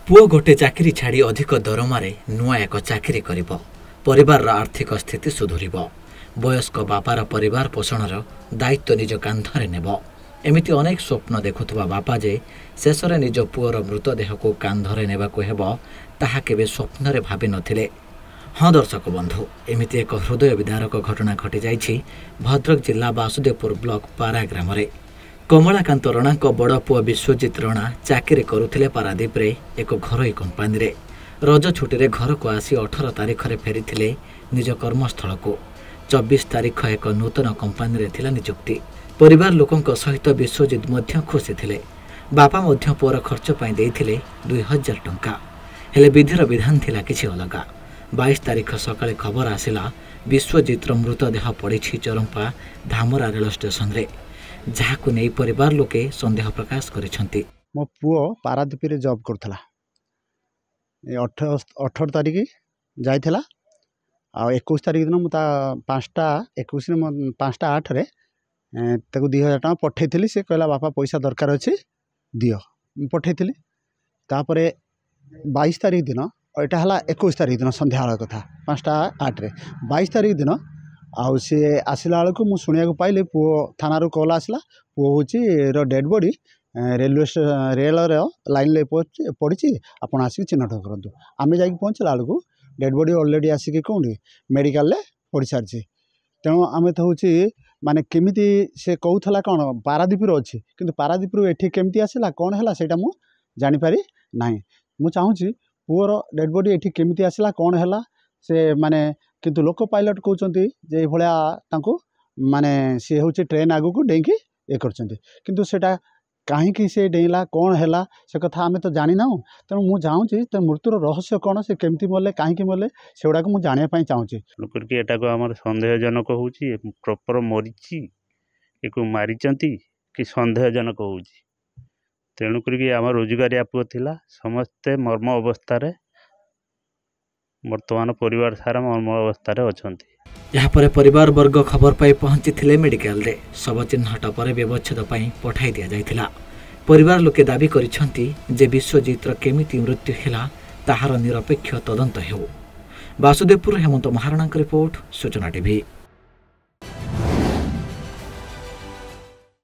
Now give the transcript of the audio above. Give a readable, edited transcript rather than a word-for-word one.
पुओ गोटे चाकरी छाड़ी अधिक दरमारे नुआ एक चाकरी करिब परिवार आर्थिक स्थिति सुधुरिब वयस्क बापार परिवार पोषणर दायित्व निज कांधरे नेब एमिति अनेक स्वप्न देखुवा बापा जे शेषरे निज पुओर मृतदेह को कांधरे नेबाकु हेब ताहा केबे स्वप्नरे भाबि नथिले। हाँ दर्शक बंधु एमिति एक हृदय विदारक घटना घटी जाइछि भद्रक जिला वासुदेवपुर ब्लॉक पारा ग्राम रे। कमलाकांत रणा बड़ पुओ विश्वजित रणा चाकरी करुथिले पारादीप रे एक घरोई कंपानी रे। रज छुट्टी रे घर को आसी 18 तारिख रे फेरिथिले निज कर्मस्थल को। 24 तारिख एक नूतन कंपानी रे थिला नियुक्ति। परिवार लोकंक सहित विश्वजित मध्य खुशी थिले। बापा मध्य पुओर खर्च पाई देइथिले 2000 टंका। हेले विधिर विधान थिला किछि अलगा। 22 तारिख सकाळे खबर आसिला विश्वजितर मृतदेह पड़िछि चरंपा धामरा रेल स्टेशन रे, जहाकु नै परिवार लोके संदेह प्रकाश करिसंती। मो पुओ पारादीप रे जॉब करथला। 18 तारिख जाइथला आ 21 तारिख दिन मुता 5टा 21 रे 5टा 8 रे ताकू 2000 टका पठेइथिली। से कहला बापा पैसा दरकार अछि दियो, पठेइथिली। तापरे 22 तारिख दिन एटा हला 21 तारिख दिन संध्या कथा 5टा 8 रे 22 तारिख दिन आउ सी आसला बेलू मुझे शुणा पाइली पुओ थाना रू कॉल आसला पुओ हूँ डेड बॉडी रेल लाइन पड़ी आपड़ आसिक चिन्हट करूँ। आम जा पहुँचला बेलू डेड बॉडी ऑलरेडी आसिक कौन मेडिकल पड़ सारी। तेणु आम तो हूँ माने केमिति से कहूला कौन पारादीप अच्छी किंतु पारादीप एठी केमिति आसला कौन है से जानीपारी ना। मुझे चाहूँगी पुओर डेड बॉडी एठी केमिति आसला कौन है से माने किंतु लोक पायलट कहते जे भाया माने सी हूँ ट्रेन आगू को डेईकी ये किंतु सेटा कहीं से डेला कौन है से कथा आम तो जानी ना। तेणु मुझे चाहूँगी तो मृत्युर रहस्य कौन से केमती मले कहीं मले से गुड़ाक मुझे जानापी चाहूँगी। आम सन्देहजनक हूँ प्रॉपर मरीची एक मारिचंती कि सन्देहजनक हूँ। तेणुक आम रोजगारिया पुओ थिला समस्ते मर्म अवस्था वर्तमान परिवार सारा मर्म अवस्था अच्छा। यहाँ परिवार वर्ग खबर पाई पहुंची मेडिकल रे शव चिन्हट पर व्यवच्छेद पठाई दि जाइथिला। परिवार लोके दाबी करिसंती जे विश्वजितर केमिति मृत्यु हेला ताहार निरपेक्ष तदंत हेउ। वासुदेवपुर हेमंत महाराणा रिपोर्ट सूचना टीवी।